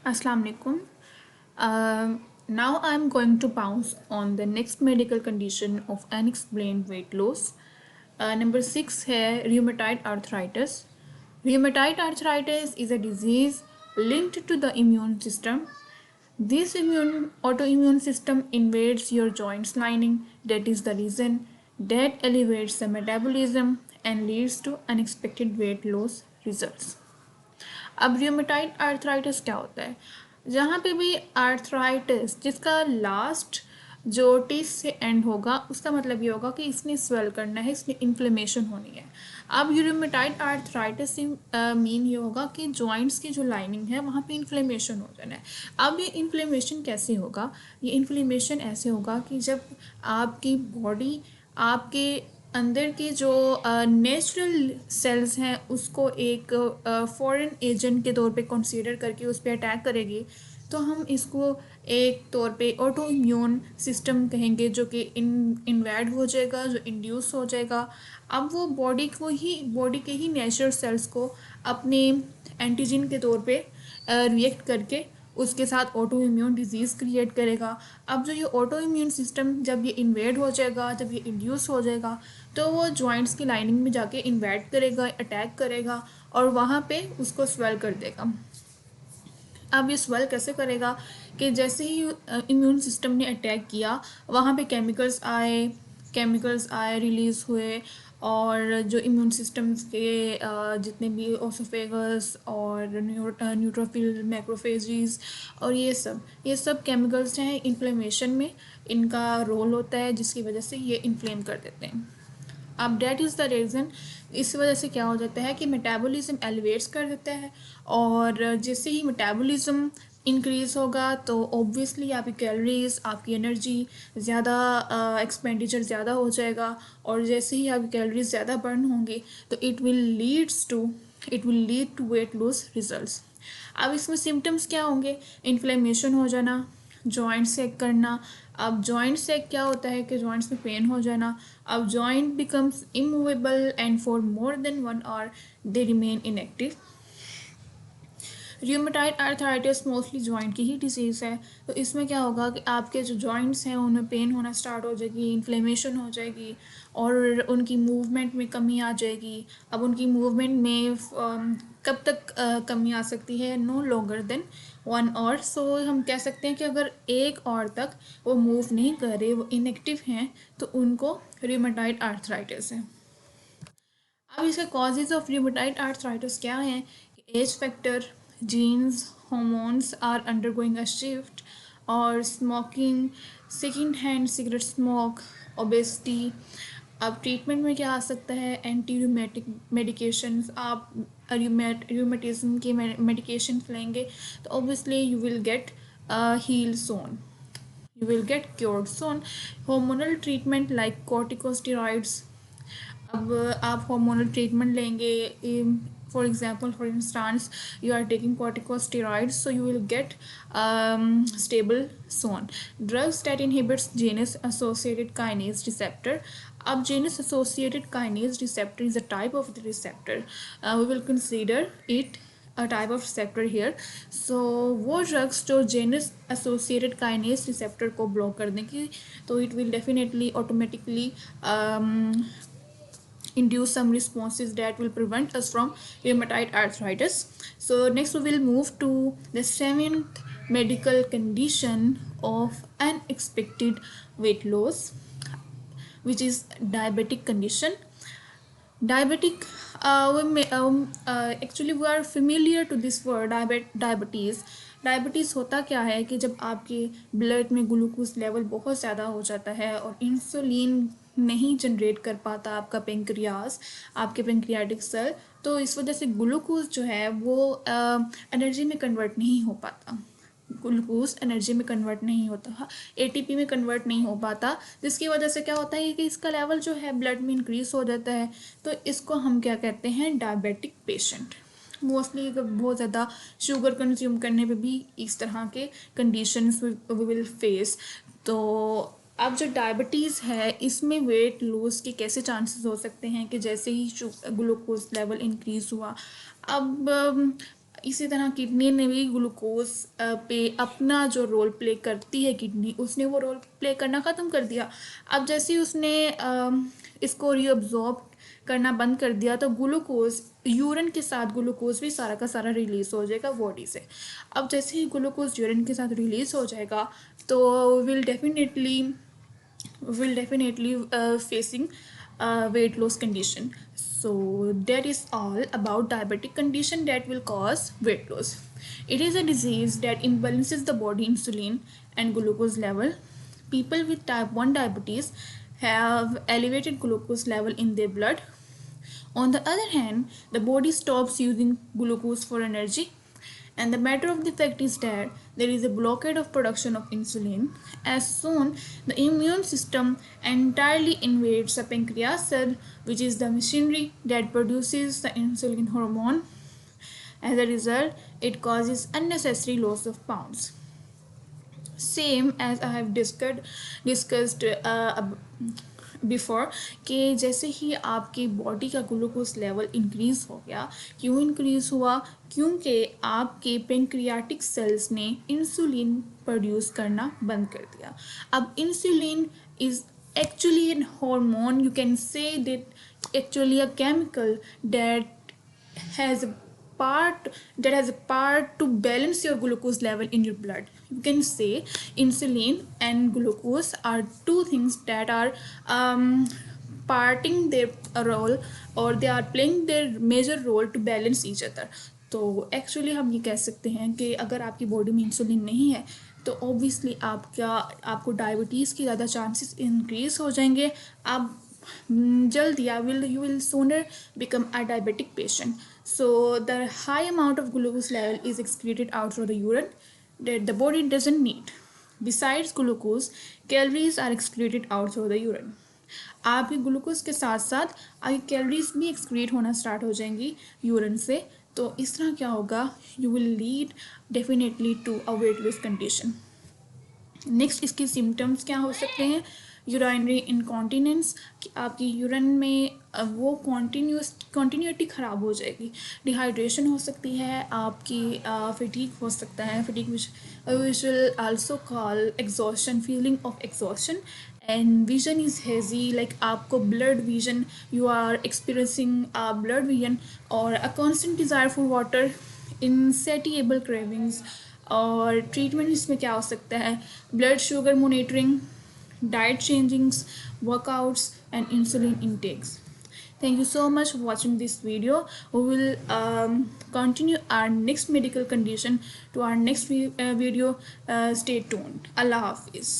Assalamu alaikum. Now I'm going to bounce on the next medical condition of unexplained weight loss. Number 6 है rheumatoid arthritis. Rheumatoid arthritis is a disease linked to the immune system. This autoimmune system invades your joints lining. That is the reason that elevates the metabolism and leads to unexpected weight loss results. अब रियोमेटाइड arthritis क्या होता है? जहाँ पे भी arthritis जिसका last जो teeth से एंड होगा उसका मतलब ये होगा कि इसने स्वेल करना है, इसमें इन्फ्लेमेशन होनी है. अब रियोमेटाइड आर्थराइटिस से मीन ये होगा कि जॉइंट्स की जो लाइनिंग है वहाँ पे इन्फ्लेमेशन हो जाना है. अब ये इन्फ्लेमेशन कैसे होगा? ये इन्फ्लेमेशन ऐसे होगा कि जब आपकी बॉडी आपके अंदर के जो नेचुरल सेल्स हैं उसको एक फॉरेन एजेंट के तौर पे कंसीडर करके उस पर अटैक करेगी, तो हम इसको एक तौर पे ऑटो इम्यून सिस्टम कहेंगे, जो कि इन्वेड हो जाएगा, जो इंड्यूस हो जाएगा. अब वो बॉडी के ही नेचुरल सेल्स को अपने एंटीजन के तौर पे रिएक्ट करके उसके साथ ऑटो इम्यून डिजीज़ क्रिएट करेगा. अब जो ये ऑटो इम्यून सिस्टम जब ये इन्वेड हो जाएगा, जब ये इंड्यूस हो जाएगा, तो वो जॉइंट्स की लाइनिंग में जाके इन्वेड करेगा, अटैक करेगा और वहाँ पे उसको स्वेल कर देगा. अब ये स्वेल कैसे करेगा कि जैसे ही इम्यून सिस्टम ने अटैक किया वहाँ पे केमिकल्स आए रिलीज़ हुए, और जो इम्यून सिस्टम्स के जितने भी ओसोफेगस और न्यूट्रोफिल मैक्रोफेजेस और ये सब केमिकल्स हैं इन्फ्लेमेशन में, इनका रोल होता है जिसकी वजह से ये इन्फ्लेम कर देते हैं. अब डेट इज़ द रीज़न. इस वजह से क्या हो जाता है कि मेटाबॉलिज्म एलिवेट्स कर देता है, और जैसे ही मेटाबॉलिज्म इंक्रीज़ होगा तो ऑब्वियसली आपकी कैलोरीज, आपकी एनर्जी ज़्यादा, एक्सपेंडिचर ज़्यादा हो जाएगा, और जैसे ही आपकी कैलोरीज ज़्यादा बर्न होंगी तो it will lead to weight loss results. अब इसमें सिम्टम्स क्या होंगे? इन्फ्लेमेशन हो जाना, जॉइंट सेक करना. अब जॉइंट सेक क्या होता है कि जॉइंट्स में पेन हो जाना. अब joint becomes immovable and for more than 1 hour they remain inactive. Rheumatoid arthritis mostly joint की ही डिजीज़ है, तो इसमें क्या होगा कि आपके जो जॉइंट्स हैं उनमें पेन होना स्टार्ट हो जाएगी, इन्फ्लेमेशन हो जाएगी, और उनकी मूवमेंट में कमी आ जाएगी. अब उनकी मूवमेंट में कब तक कमी आ सकती है? No longer than 1 hour. So हम कह सकते हैं कि अगर 1 hour तक वो मूव नहीं कर रहे, वो इनएक्टिव हैं, तो उनको रियोमेटाइड आर्थराइटिस है. अब इसके कॉजेज़ ऑफ रियोमेटाइड आर्थराइटिस क्या हैं? Age factor, genes, hormones are undergoing a shift, और smoking, second hand cigarette smoke, obesity. अब ट्रीटमेंट में क्या आ सकता है? Anti rheumatic medications. आप रूमेटिज्म के मेडिकेशन लेंगे तो obviously you will get heal soon, you will get cured soon. Hormonal treatment like corticosteroids. अब आप hormonal treatment लेंगे, for example, for instance, you are taking corticosteroids, so you will get stable soon. Drugs that inhibits janus associated kinase receptor. अब janus associated kinase receptor is a type of the receptor. We will consider it a type of receptor here. So वो drugs जो genus associated kinase receptor को block कर देंगे, तो it will definitely automatically induce some responses that will prevent us from rheumatoid arthritis. So next we will move to the 7th medical condition of unexpected weight loss, which is diabetic condition. Diabetic, actually we are familiar to this word diabetes. Diabetes होता क्या है कि जब आपके blood में glucose level बहुत ज़्यादा हो जाता है और इंसुलिन नहीं जनरेट कर पाता आपका पेंक्रियास, आपके पेंक्रियाटिक सेल, तो इस वजह से ग्लूकोज जो है वो एनर्जी में कन्वर्ट नहीं हो पाता. ग्लूकोज एनर्जी में कन्वर्ट नहीं होता, एटीपी में कन्वर्ट नहीं हो पाता, जिसकी वजह से क्या होता है कि इसका लेवल जो है ब्लड में इंक्रीज़ हो जाता है. तो इसको हम क्या कहते हैं? Diabetic patient. मोस्टली बहुत ज़्यादा शुगर कंज्यूम करने पे भी इस तरह के कंडीशंस वी विल फेस. तो अब जो डायबिटीज़ है इसमें वेट लॉस के कैसे चांसेस हो सकते हैं कि जैसे ही ग्लूकोज लेवल इंक्रीज़ हुआ. अब इसी तरह किडनी ने भी ग्लूकोज पे अपना जो रोल प्ले करती है, किडनी उसने वो रोल प्ले करना ख़त्म कर दिया। अब जैसे ही उसने इसको रीअब्जॉर्ब करना बंद कर दिया तो ग्लूकोज यूरिन के साथ ग्लूकोज भी सारा का सारा रिलीज़ हो जाएगा बॉडी से। अब जैसे ही ग्लूकोज यूरिन के साथ रिलीज़ हो जाएगा तो will definitely facing weight loss condition. So that is all about diabetic condition that will cause weight loss. It is a disease that imbalances the body insulin and glucose level. People with type 1 diabetes have elevated glucose level in their blood. On the other hand, the body stops using glucose for energy, and the matter of the fact is that there is a blockade of production of insulin. As soon, the immune system entirely invades the pancreas cell, which is the machinery that produces the insulin hormone. As a result, it causes unnecessary loss of pounds. Same as I have discussed before कि जैसे ही आपकी body का glucose level increase हो गया, क्यों increase हुआ? क्योंकि आपके पेंक्रियाटिक सेल्स ने इंसुलिन प्रोड्यूस करना बंद कर दिया। अब insulin is actually an hormone, you can say that actually a chemical that has a part to balance your glucose level in your blood. You can say insulin and glucose are two things that are parting their role, or they are playing their major role to balance each other. तो actually हम ये कह सकते हैं कि अगर आपकी body में इंसुलिन नहीं है तो ऑब्वियसली आपको डायबिटीज़ की ज़्यादा चांसेस इंक्रीज हो जाएंगे। आप जल्द you will sooner become a diabetic patient. So the high amount of glucose level is excreted out through the urine that the body doesn't need. Besides glucose, calories are excreted out through the urine. आपके glucose के साथ साथ आपकी calories भी excrete होना start हो जाएंगी urine से। तो इस तरह क्या होगा? You will lead definitely to a weight loss condition. Next इसके सिम्टम्स क्या हो सकते हैं? यूराइनरी इनकॉन्टिनेंस, कि आपकी यूरिन में वो कॉन्टीन्यूटी ख़राब हो जाएगी। डिहाइड्रेशन हो सकती है, आपकी फटीग हो सकता है, fatigue which will also call exhaustion, feeling of exhaustion. And vision is hazy, like आपको blurred vision, you are experiencing blurred vision और a constant desire for water, insatiable cravings. और ट्रीटमेंट इसमें क्या हो सकता है? Blood sugar monitoring, diet changings, workouts, and insulin intakes. Thank you so much for watching this video. We will continue our next medical condition to our next video. Stay tuned. Allah Hafiz.